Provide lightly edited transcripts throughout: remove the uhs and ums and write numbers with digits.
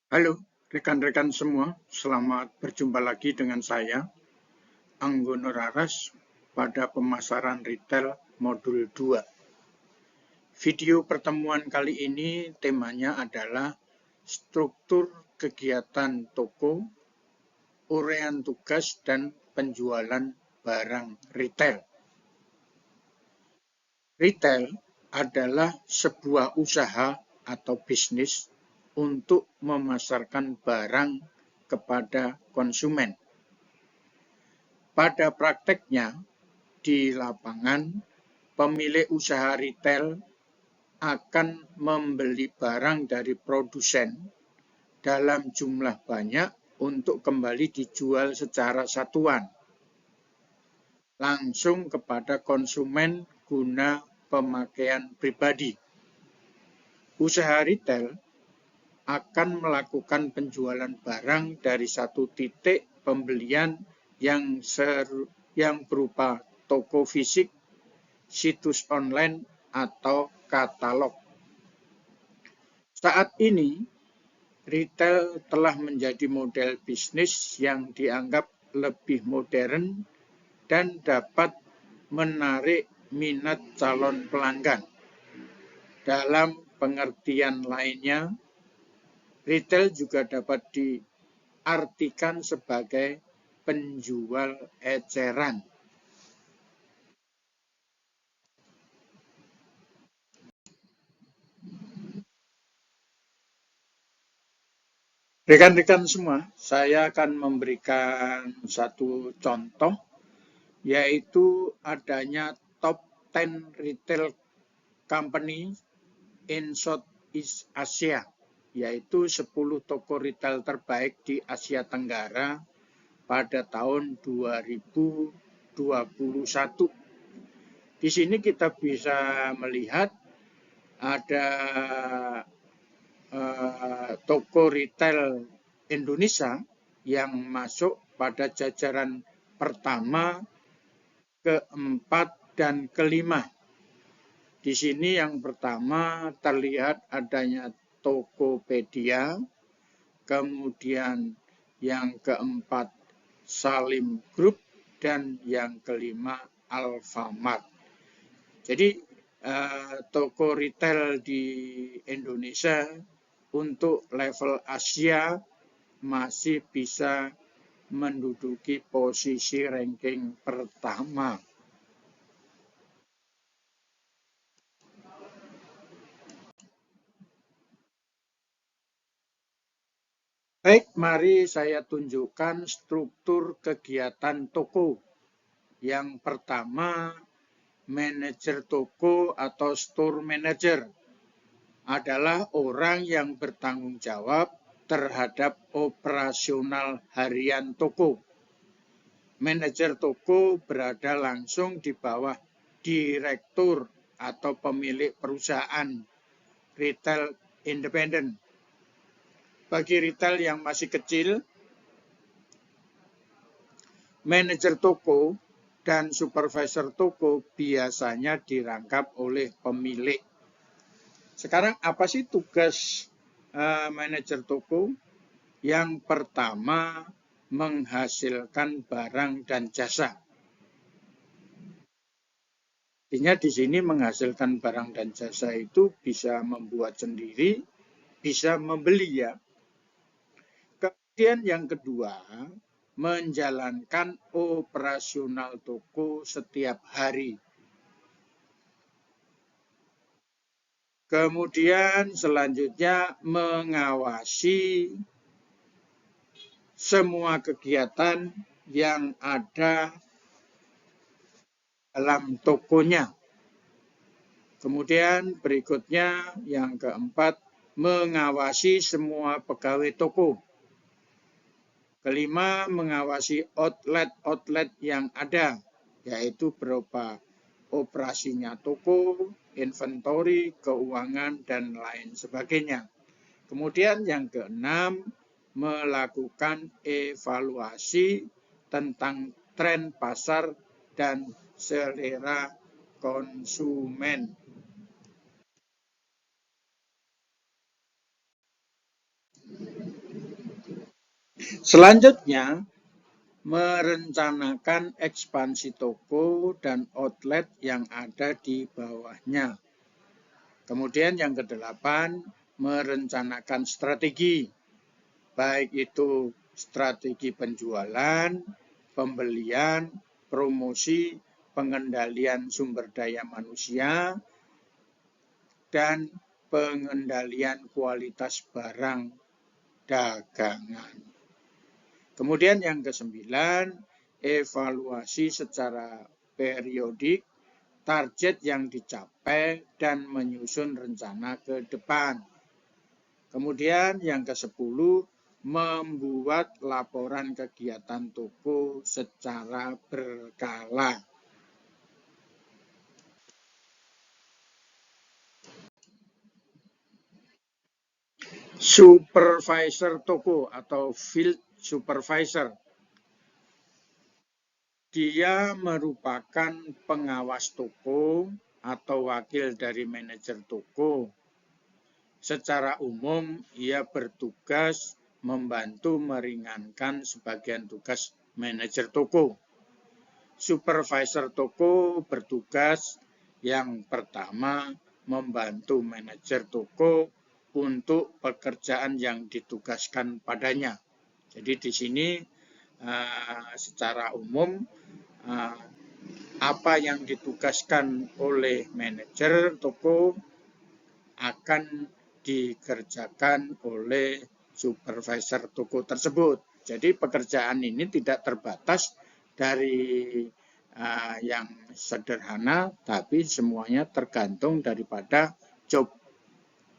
Halo rekan-rekan semua, selamat berjumpa lagi dengan saya, Anggono Raras, pada pemasaran retail modul 2. Video pertemuan kali ini temanya adalah struktur kegiatan toko, uraian tugas, dan penjualan barang retail. Retail adalah sebuah usaha atau bisnis untuk memasarkan barang kepada konsumen. Pada prakteknya, di lapangan, pemilik usaha retail akan membeli barang dari produsen dalam jumlah banyak untuk kembali dijual secara satuan, langsung kepada konsumen guna pemakaian pribadi. Usaha retail akan melakukan penjualan barang dari satu titik pembelian yang berupa toko fisik, situs online, atau katalog. Saat ini, retail telah menjadi model bisnis yang dianggap lebih modern dan dapat menarik minat calon pelanggan. Dalam pengertian lainnya, retail juga dapat diartikan sebagai penjual eceran. Rekan-rekan semua, saya akan memberikan satu contoh, yaitu adanya top 10 retail company in Southeast Asia, yaitu 10 toko retail terbaik di Asia Tenggara pada tahun 2021. Di sini kita bisa melihat ada toko retail Indonesia yang masuk pada jajaran pertama, keempat, dan kelima. Di sini yang pertama terlihat adanya Tokopedia, kemudian yang keempat Salim Group, dan yang kelima Alfamart. Jadi toko retail di Indonesia untuk level Asia masih bisa menduduki posisi ranking pertama. Baik, mari saya tunjukkan struktur kegiatan toko. Yang pertama, manajer toko atau store manager adalah orang yang bertanggung jawab terhadap operasional harian toko. Manajer toko berada langsung di bawah direktur atau pemilik perusahaan retail independen. Bagi retail yang masih kecil, manajer toko dan supervisor toko biasanya dirangkap oleh pemilik. Sekarang apa sih tugas manajer toko? Yang pertama, menghasilkan barang dan jasa. Artinya di sini menghasilkan barang dan jasa itu bisa membuat sendiri, bisa membeli ya. Kemudian yang kedua, menjalankan operasional toko setiap hari. Kemudian selanjutnya mengawasi semua kegiatan yang ada dalam tokonya. Kemudian berikutnya yang keempat, mengawasi semua pegawai toko. Kelima, mengawasi outlet yang ada, yaitu berupa operasinya toko, inventory, keuangan, dan lain sebagainya. Kemudian yang keenam, melakukan evaluasi tentang tren pasar dan selera konsumen. Selanjutnya, merencanakan ekspansi toko dan outlet yang ada di bawahnya. Kemudian yang kedelapan, merencanakan strategi, baik itu strategi penjualan, pembelian, promosi, pengendalian sumber daya manusia, dan pengendalian kualitas barang dagangan. Kemudian yang kesembilan, evaluasi secara periodik, target yang dicapai dan menyusun rencana ke depan. Kemudian yang ke-10, membuat laporan kegiatan toko secara berkala. Supervisor toko atau field supervisor, dia merupakan pengawas toko atau wakil dari manajer toko. Secara umum, ia bertugas membantu meringankan sebagian tugas manajer toko. Supervisor toko bertugas yang pertama membantu manajer toko untuk pekerjaan yang ditugaskan padanya. Jadi di sini secara umum apa yang ditugaskan oleh manajer toko akan dikerjakan oleh supervisor toko tersebut. Jadi pekerjaan ini tidak terbatas dari yang sederhana, tapi semuanya tergantung daripada job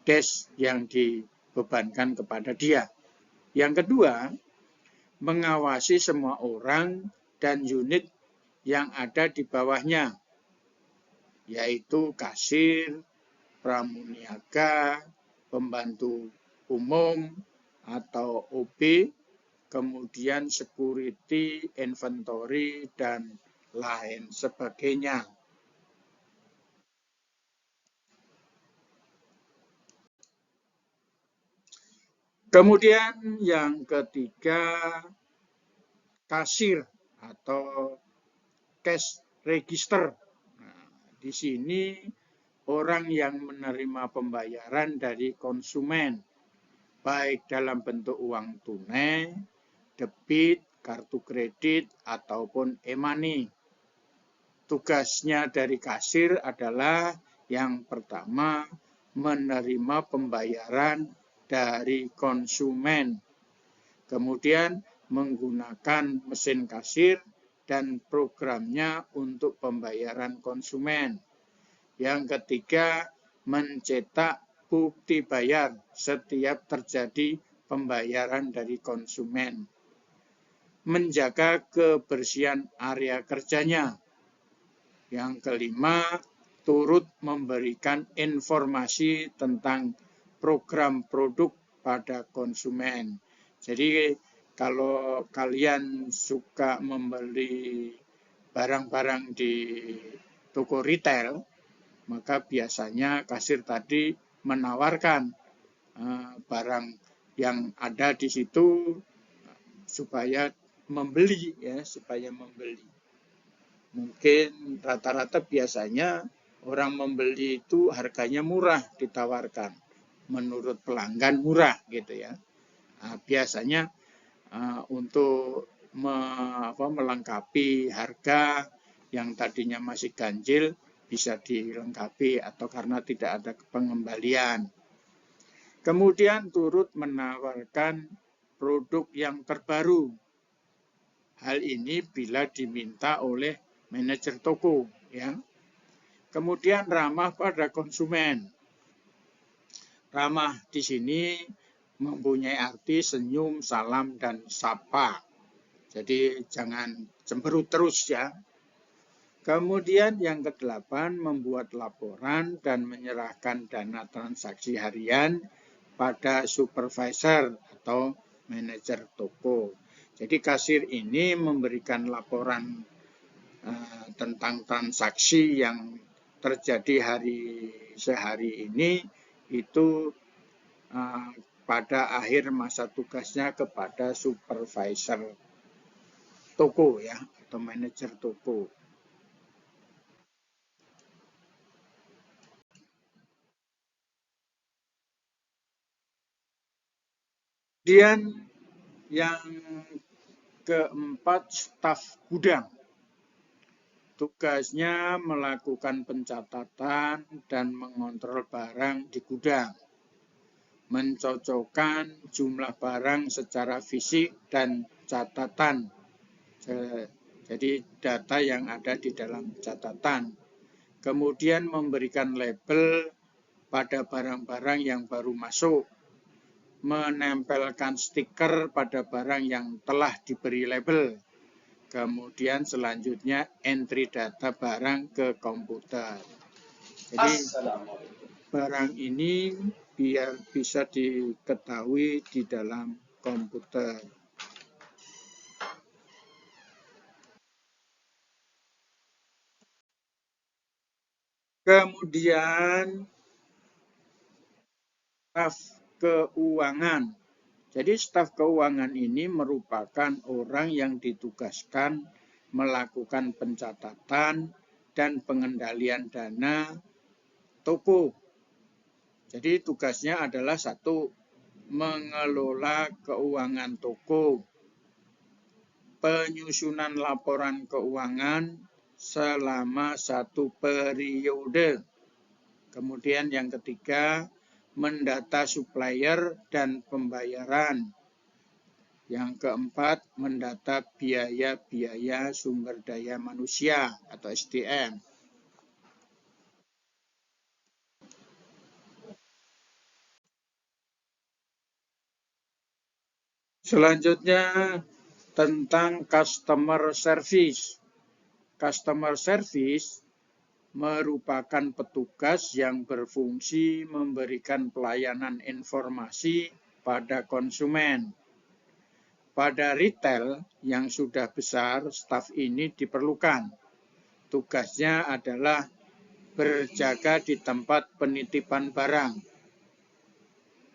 desk yang dibebankan kepada dia. Yang kedua, mengawasi semua orang dan unit yang ada di bawahnya, yaitu kasir, pramuniaga, pembantu umum atau OB, kemudian security, inventory, dan lain sebagainya. Kemudian yang ketiga, kasir atau cash register. Nah, di sini orang yang menerima pembayaran dari konsumen, baik dalam bentuk uang tunai, debit, kartu kredit, ataupun e-money. Tugasnya dari kasir adalah yang pertama, menerima pembayaran dari konsumen. Kemudian menggunakan mesin kasir dan programnya untuk pembayaran konsumen. Yang ketiga, mencetak bukti bayar setiap terjadi pembayaran dari konsumen. Menjaga kebersihan area kerjanya. Yang kelima, turut memberikan informasi tentang program produk pada konsumen. Jadi kalau kalian suka membeli barang-barang di toko retail, maka biasanya kasir tadi menawarkan barang yang ada di situ supaya membeli, ya, supaya membeli. Mungkin rata-rata biasanya orang membeli itu harganya murah ditawarkan, menurut pelanggan murah gitu ya. Nah, biasanya untuk melengkapi harga yang tadinya masih ganjil bisa dilengkapi atau karena tidak ada pengembalian. Kemudian turut menawarkan produk yang terbaru. Hal ini bila diminta oleh manajer toko, ya. Kemudian ramah pada konsumen. Ramah di sini mempunyai arti senyum, salam, dan sapa. Jadi jangan cemberut terus ya. Kemudian yang ke-8, membuat laporan dan menyerahkan dana transaksi harian pada supervisor atau manajer toko. Jadi kasir ini memberikan laporan tentang transaksi yang terjadi sehari ini itu pada akhir masa tugasnya kepada supervisor toko ya, atau manajer toko. Kemudian yang keempat, staf gudang. Tugasnya melakukan pencatatan dan mengontrol barang di gudang, mencocokkan jumlah barang secara fisik dan catatan. Jadi data yang ada di dalam catatan. Kemudian memberikan label pada barang-barang yang baru masuk, menempelkan stiker pada barang yang telah diberi label. Kemudian selanjutnya entry data barang ke komputer. Jadi barang ini biar bisa diketahui di dalam komputer. Kemudian staf keuangan. Jadi staf keuangan ini merupakan orang yang ditugaskan melakukan pencatatan dan pengendalian dana toko. Jadi tugasnya adalah satu, mengelola keuangan toko, penyusunan laporan keuangan selama satu periode. Kemudian yang ketiga, mendata supplier dan pembayaran. Yang keempat, mendata biaya-biaya sumber daya manusia atau SDM. Selanjutnya tentang customer service. Customer service merupakan petugas yang berfungsi memberikan pelayanan informasi pada konsumen. Pada retail yang sudah besar, staf ini diperlukan. Tugasnya adalah berjaga di tempat penitipan barang,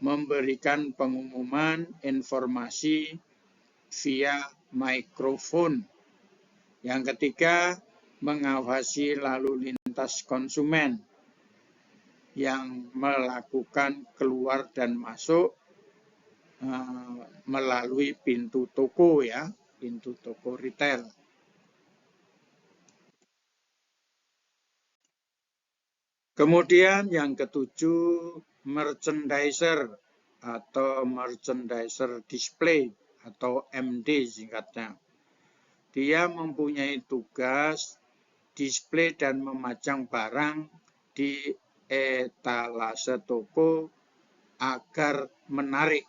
memberikan pengumuman informasi via mikrofon. Yang ketiga, mengawasi lalu lintas konsumen yang melakukan keluar dan masuk melalui pintu toko ya, pintu toko retail. Kemudian yang ketujuh, merchandiser atau merchandiser display atau MD singkatnya. Dia mempunyai tugas display dan memajang barang di etalase toko agar menarik.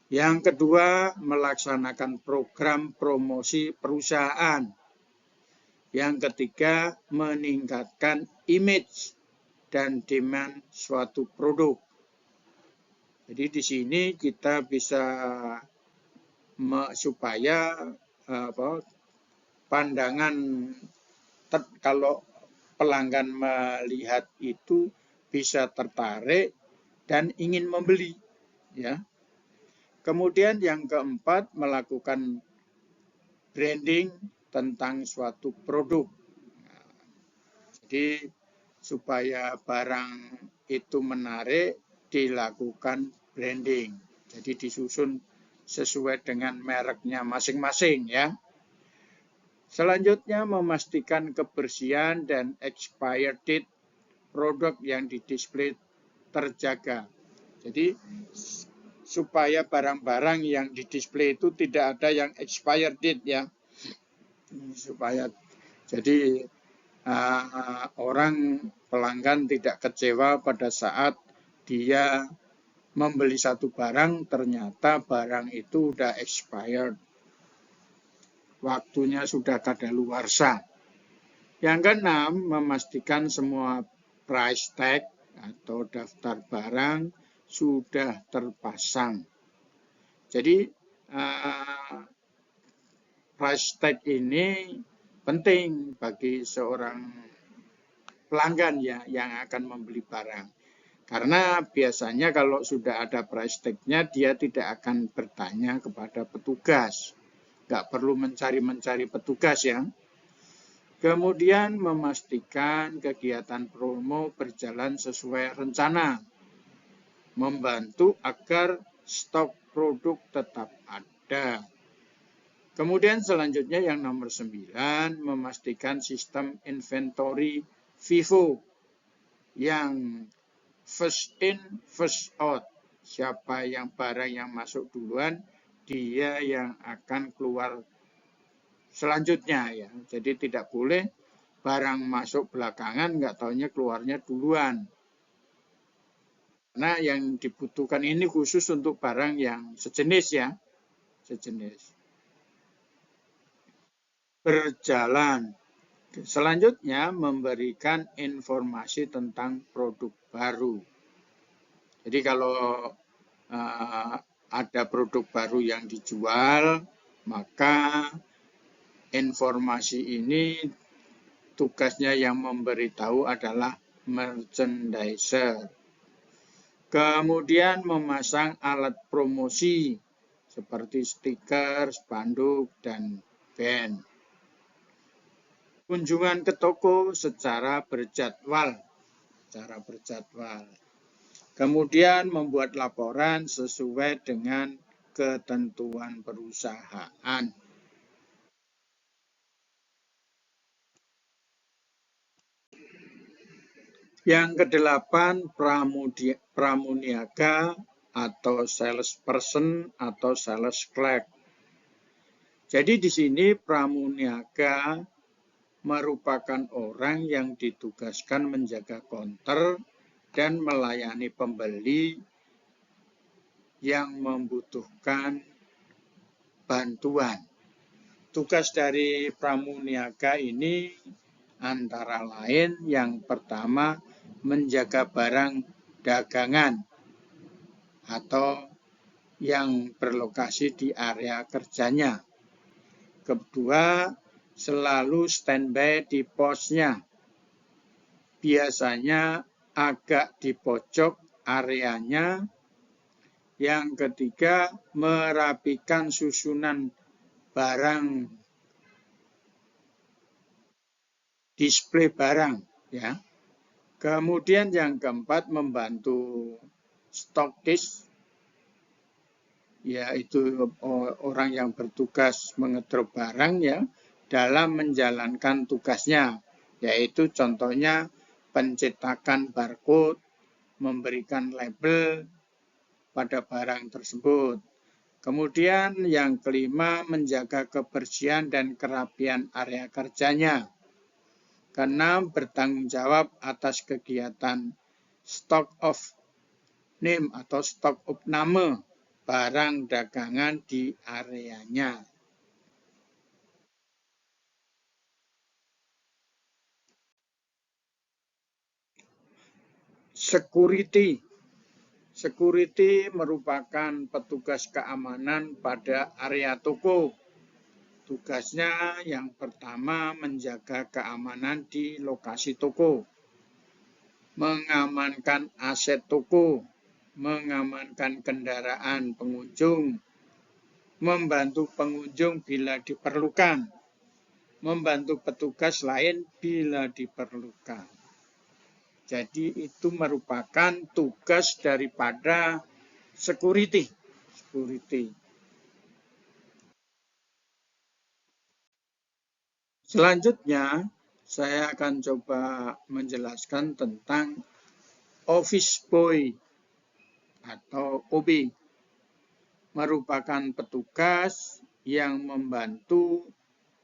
Yang kedua, melaksanakan program promosi perusahaan. Yang ketiga, meningkatkan image dan demand suatu produk. Jadi di sini kita bisa supaya pandangan kalau pelanggan melihat itu bisa tertarik dan ingin membeli, ya. Kemudian yang keempat, melakukan branding tentang suatu produk. Jadi supaya barang itu menarik, dilakukan branding. Jadi disusun sesuai dengan mereknya masing-masing ya. Selanjutnya memastikan kebersihan dan expired date produk yang didisplay terjaga. Jadi supaya barang-barang yang didisplay itu tidak ada yang expired date ya. Supaya jadi orang pelanggan tidak kecewa pada saat dia membeli satu barang, ternyata barang itu sudah expired. Waktunya sudah kadaluarsa. Yang keenam, memastikan semua price tag atau daftar barang sudah terpasang. Jadi price tag ini penting bagi seorang pelanggan ya yang akan membeli barang. Karena biasanya kalau sudah ada price tag-nya, dia tidak akan bertanya kepada petugas. Nggak perlu mencari-mencari petugas ya. Kemudian memastikan kegiatan promo berjalan sesuai rencana. Membantu agar stok produk tetap ada. Kemudian selanjutnya yang nomor 9, memastikan sistem inventory FIFO yang first in, first out. Siapa yang barang yang masuk duluan, dia yang akan keluar selanjutnya ya. Jadi tidak boleh barang masuk belakangan, nggak taunya keluarnya duluan. Karena yang dibutuhkan ini khusus untuk barang yang sejenis ya. Sejenis. Berjalan. Selanjutnya memberikan informasi tentang produk baru. Jadi kalau ada produk baru yang dijual, maka informasi ini tugasnya yang memberitahu adalah merchandiser. Kemudian memasang alat promosi seperti stiker, spanduk, dan band. Kunjungan ke toko secara berjadwal. Kemudian membuat laporan sesuai dengan ketentuan perusahaan. Yang kedelapan, pramuniaga atau salesperson atau sales clerk. Jadi di sini pramuniaga merupakan orang yang ditugaskan menjaga counter dan melayani pembeli yang membutuhkan bantuan. Tugas dari pramuniaga ini antara lain yang pertama menjaga barang dagangan atau yang berlokasi di area kerjanya. Kedua, selalu standby di posnya. Biasanya agak di pojok areanya. Yang ketiga, merapikan susunan barang, display barang ya. Kemudian yang keempat, membantu stokis, yaitu orang yang bertugas mengedrop barang ya, dalam menjalankan tugasnya, yaitu contohnya pencetakan barcode, memberikan label pada barang tersebut. Kemudian yang kelima, menjaga kebersihan dan kerapian area kerjanya. Keenam, bertanggung jawab atas kegiatan stock of name atau stock opname barang dagangan di areanya. Security. Security merupakan petugas keamanan pada area toko. Tugasnya yang pertama menjaga keamanan di lokasi toko, mengamankan aset toko, mengamankan kendaraan pengunjung, membantu pengunjung bila diperlukan, membantu petugas lain bila diperlukan. Jadi itu merupakan tugas daripada security. Selanjutnya, saya akan coba menjelaskan tentang office boy atau OB. Merupakan petugas yang membantu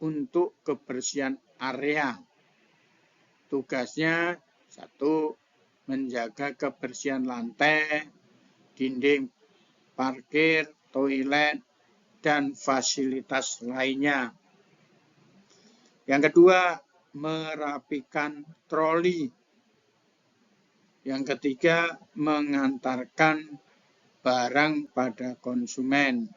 untuk kebersihan area. Tugasnya, satu, menjaga kebersihan lantai, dinding, parkir, toilet, dan fasilitas lainnya. Yang kedua, merapikan troli. Yang ketiga, mengantarkan barang pada konsumen.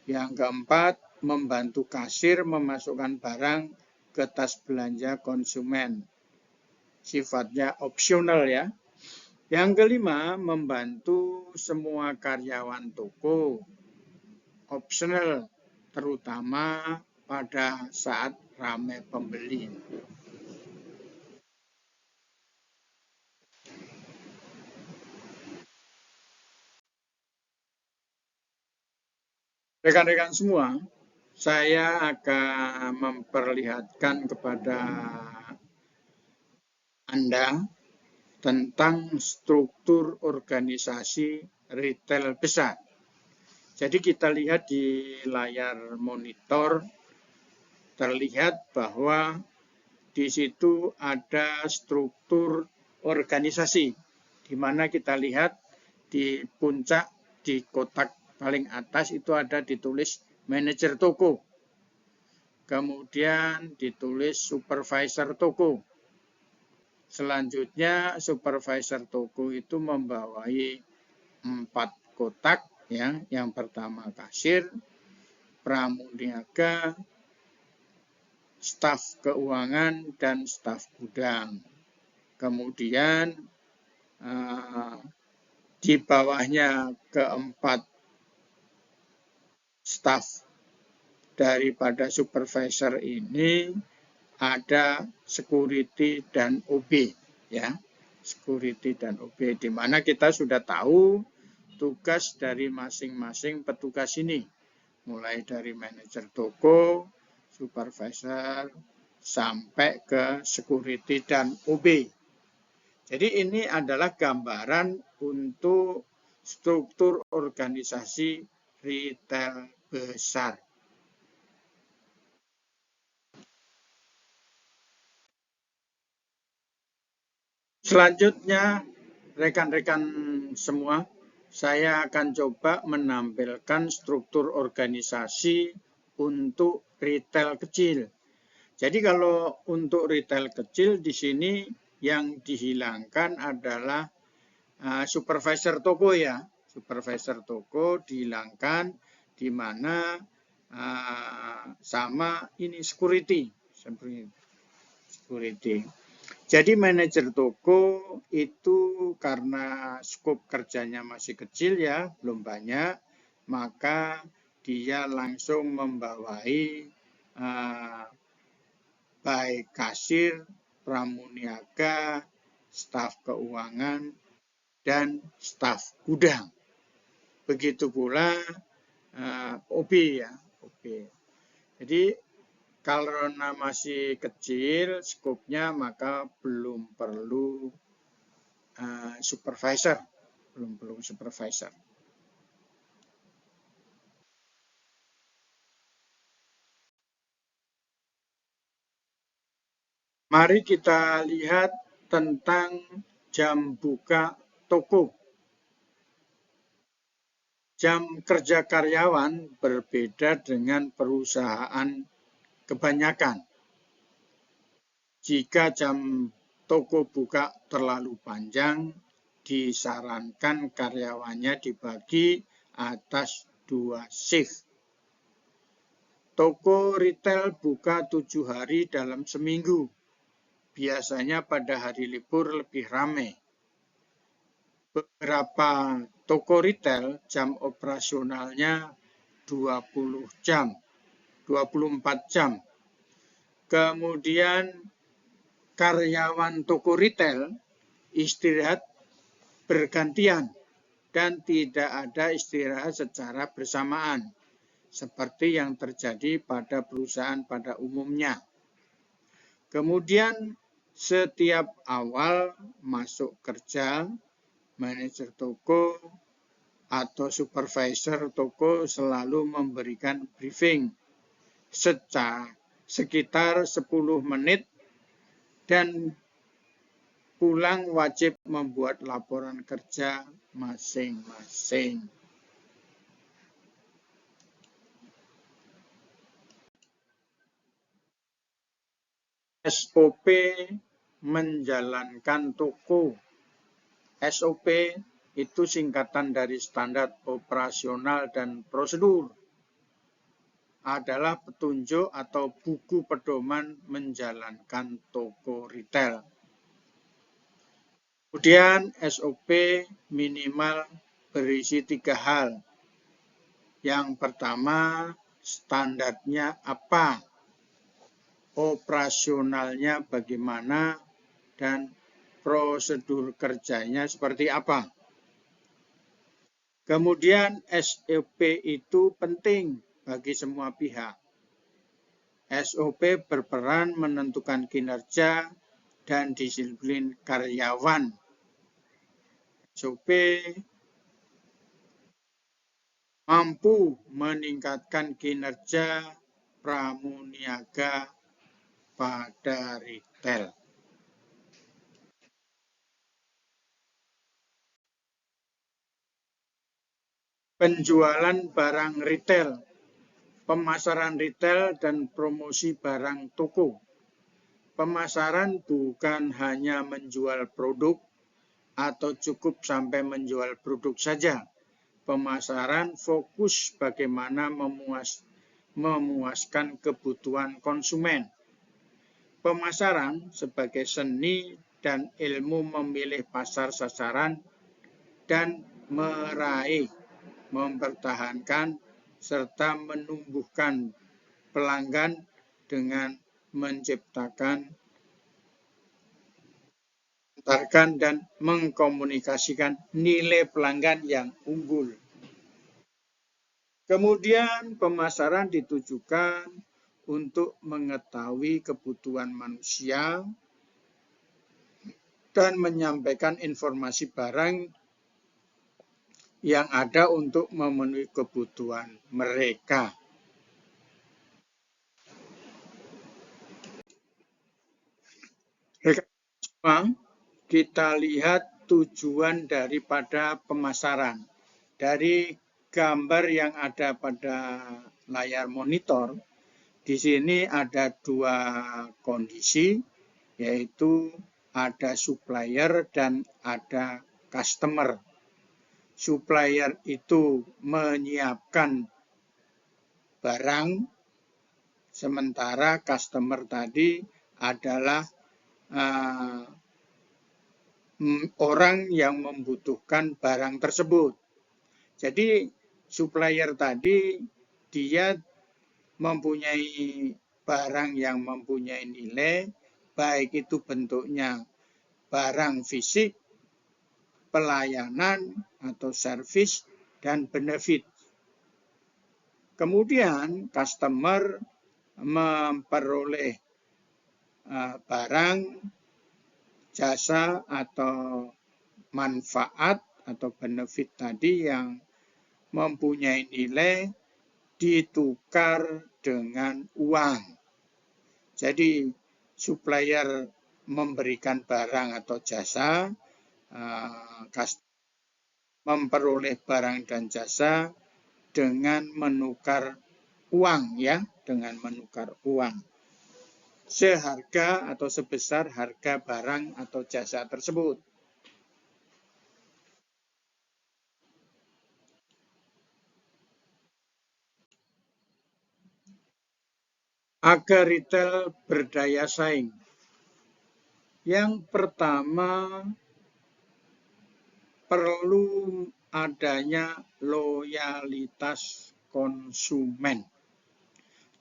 Yang keempat, membantu kasir memasukkan barang ke tas belanja konsumen. Sifatnya opsional ya. Yang kelima, membantu semua karyawan toko, optional, terutama pada saat ramai pembeli. Rekan-rekan semua, saya akan memperlihatkan kepada Anda tentang struktur organisasi retail besar. Jadi kita lihat di layar monitor, terlihat bahwa di situ ada struktur organisasi, di mana kita lihat di puncak, di kotak paling atas itu ada ditulis manajer toko. Kemudian ditulis supervisor toko. Selanjutnya supervisor toko itu membawahi 4 kotak, ya. Yang pertama kasir, pramuniaga, staf keuangan, dan staf gudang. Kemudian di bawahnya keempat staf daripada supervisor ini ada security dan OB, ya. Security dan OB, di mana kita sudah tahu tugas dari masing-masing petugas ini, mulai dari manajer toko, supervisor, sampai ke security dan OB. Jadi ini adalah gambaran untuk struktur organisasi retail besar. Selanjutnya, rekan-rekan semua, saya akan coba menampilkan struktur organisasi untuk retail kecil. Jadi kalau untuk retail kecil di sini yang dihilangkan adalah supervisor toko, ya. Supervisor toko dihilangkan, di mana sama ini security. Jadi manajer toko itu karena skop kerjanya masih kecil, ya, belum banyak, maka dia langsung membawahi baik kasir, pramuniaga, staf keuangan, dan staf gudang. Begitu pula OB, ya, OB. Jadi karena masih kecil skopnya, maka belum perlu supervisor, Mari kita lihat tentang jam buka toko. Jam kerja karyawan berbeda dengan perusahaan kebanyakan. Jika jam toko buka terlalu panjang, disarankan karyawannya dibagi atas 2 shift. Toko retail buka 7 hari dalam seminggu. Biasanya pada hari libur lebih ramai. Beberapa toko retail jam operasionalnya 20 jam, 24 jam. Kemudian karyawan toko retail istirahat bergantian dan tidak ada istirahat secara bersamaan, seperti yang terjadi pada perusahaan pada umumnya. Kemudian setiap awal masuk kerja, manajer toko atau supervisor toko selalu memberikan briefing sekitar 10 menit dan pulang wajib membuat laporan kerja masing-masing. SOP menjalankan toko. SOP itu singkatan dari standar operasional dan prosedur. Adalah petunjuk atau buku pedoman menjalankan toko retail. Kemudian SOP minimal berisi 3 hal. Yang pertama, standarnya apa, operasionalnya bagaimana, dan prosedur kerjanya seperti apa. Kemudian SOP itu penting bagi semua pihak. SOP berperan menentukan kinerja dan disiplin karyawan. SOP mampu meningkatkan kinerja pramuniaga pada retail. Penjualan barang retail, pemasaran retail dan promosi barang toko. Pemasaran bukan hanya menjual produk atau cukup sampai menjual produk saja. Pemasaran fokus bagaimana memuaskan kebutuhan konsumen. Pemasaran sebagai seni dan ilmu memilih pasar sasaran dan meraih, mempertahankan, serta menumbuhkan pelanggan dengan menciptakan, dan mengkomunikasikan nilai pelanggan yang unggul. Kemudian pemasaran ditujukan untuk mengetahui kebutuhan manusia dan menyampaikan informasi barang yang ada untuk memenuhi kebutuhan mereka. Kita lihat tujuan daripada pemasaran. Dari gambar yang ada pada layar monitor, di sini ada 2 kondisi, yaitu ada supplier dan ada customer. Supplier itu menyiapkan barang, sementara customer tadi adalah orang yang membutuhkan barang tersebut. Jadi supplier tadi dia mempunyai barang yang mempunyai nilai, baik itu bentuknya barang fisik, pelayanan atau servis, dan benefit. Kemudian customer memperoleh barang, jasa atau manfaat atau benefit tadi yang mempunyai nilai ditukar dengan uang. Jadi supplier memberikan barang atau jasa, memperoleh barang dan jasa dengan menukar uang, ya, dengan menukar uang seharga atau sebesar harga barang atau jasa tersebut. Agar retail berdaya saing. Yang pertama, perlu adanya loyalitas konsumen.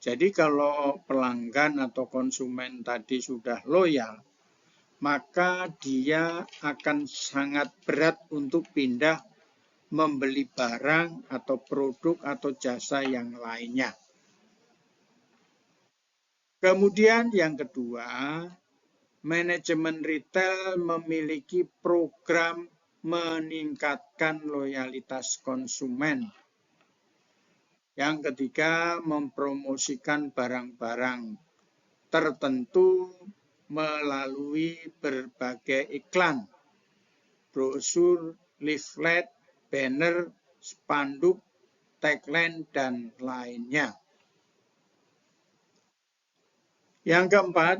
Jadi kalau pelanggan atau konsumen tadi sudah loyal, maka dia akan sangat berat untuk pindah membeli barang atau produk atau jasa yang lainnya. Kemudian yang kedua, manajemen retail memiliki program meningkatkan loyalitas konsumen. Yang ketiga, mempromosikan barang-barang tertentu melalui berbagai iklan, brosur, leaflet, banner, spanduk, tagline, dan lainnya. Yang keempat,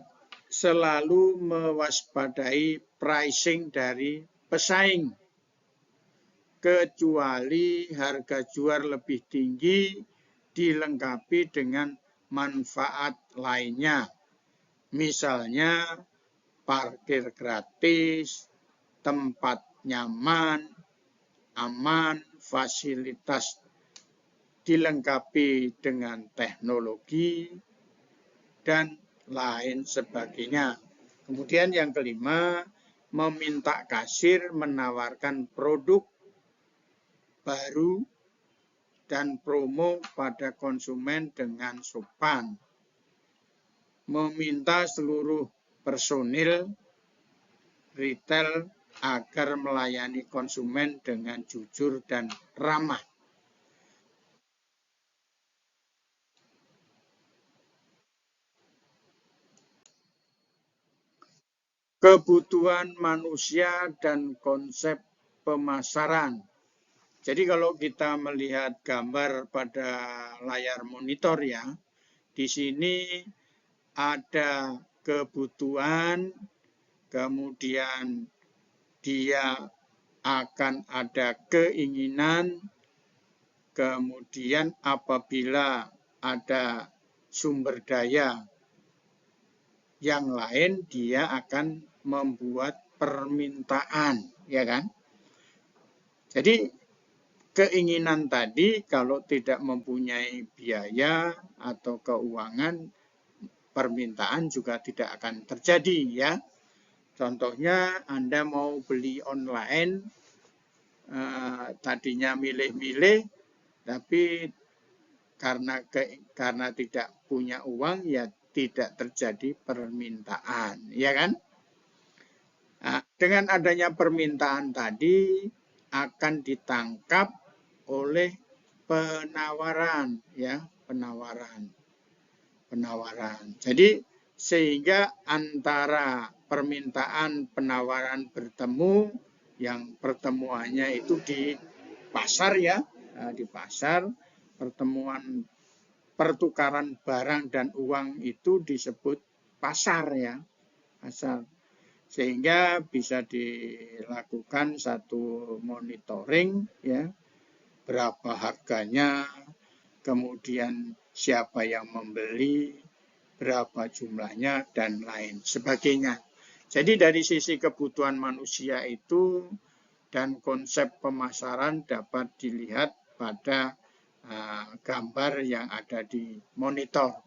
selalu mewaspadai pricing dari pesaing, kecuali harga jual lebih tinggi dilengkapi dengan manfaat lainnya. Misalnya parkir gratis, tempat nyaman, aman, fasilitas dilengkapi dengan teknologi, dan lain sebagainya. Kemudian yang kelima, meminta kasir menawarkan produk baru dan promo pada konsumen dengan sopan. Meminta seluruh personil retail agar melayani konsumen dengan jujur dan ramah. Kebutuhan manusia dan konsep pemasaran. Jadi kalau kita melihat gambar pada layar monitor ya, di sini ada kebutuhan, kemudian dia akan ada keinginan, kemudian apabila ada sumber daya yang lain, dia akan membuat permintaan, ya kan? Jadi keinginan tadi kalau tidak mempunyai biaya atau keuangan, permintaan juga tidak akan terjadi, ya. Contohnya Anda mau beli online, tadinya milih-milih, tapi karena tidak punya uang, ya tidak terjadi permintaan, ya kan? Nah, dengan adanya permintaan tadi akan ditangkap oleh penawaran, ya, penawaran. Jadi sehingga antara permintaan penawaran bertemu, yang pertemuannya itu di pasar ya, di pasar, pertemuan pertukaran barang dan uang itu disebut pasar ya, pasar. Sehingga bisa dilakukan satu monitoring ya, berapa harganya, kemudian siapa yang membeli, berapa jumlahnya, dan lain sebagainya. Jadi dari sisi kebutuhan manusia itu dan konsep pemasaran dapat dilihat pada gambar yang ada di monitor.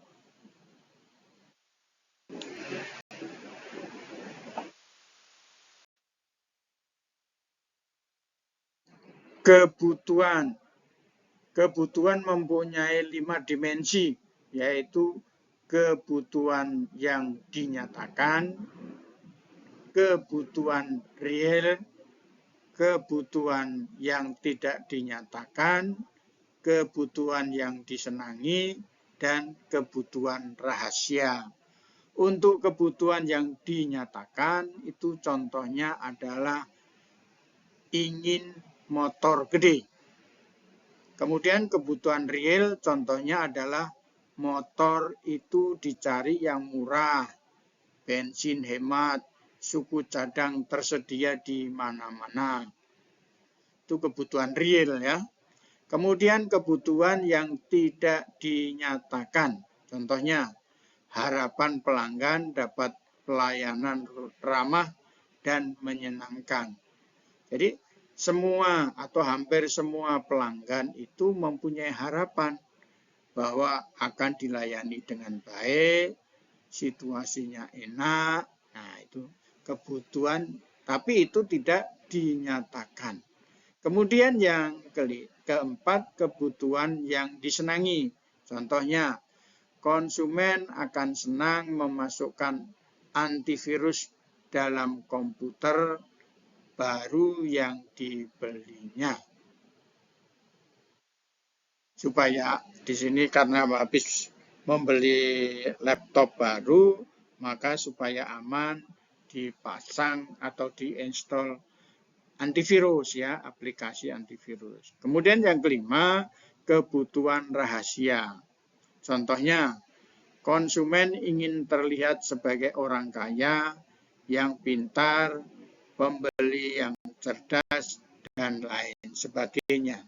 Kebutuhan mempunyai 5 dimensi, yaitu kebutuhan yang dinyatakan, kebutuhan real, kebutuhan yang tidak dinyatakan, kebutuhan yang disenangi, dan kebutuhan rahasia. Untuk kebutuhan yang dinyatakan, itu contohnya adalah ingin motor gede. Kemudian kebutuhan real, contohnya adalah motor itu dicari yang murah, bensin hemat, suku cadang tersedia di mana-mana. Itu kebutuhan real ya. Kemudian kebutuhan yang tidak dinyatakan, contohnya harapan pelanggan dapat pelayanan ramah dan menyenangkan. Jadi semua atau hampir semua pelanggan itu mempunyai harapan bahwa akan dilayani dengan baik, situasinya enak. Nah, itu kebutuhan, tapi itu tidak dinyatakan. Kemudian yang keempat, kebutuhan yang disenangi. Contohnya, konsumen akan senang memasukkan antivirus dalam komputer baru yang dibelinya. Supaya di sini karena habis membeli laptop baru, maka supaya aman dipasang atau diinstal antivirus ya, aplikasi antivirus. Kemudian yang kelima, kebutuhan rahasia. Contohnya, konsumen ingin terlihat sebagai orang kaya yang pintar, pembeli yang cerdas, dan lain sebagainya.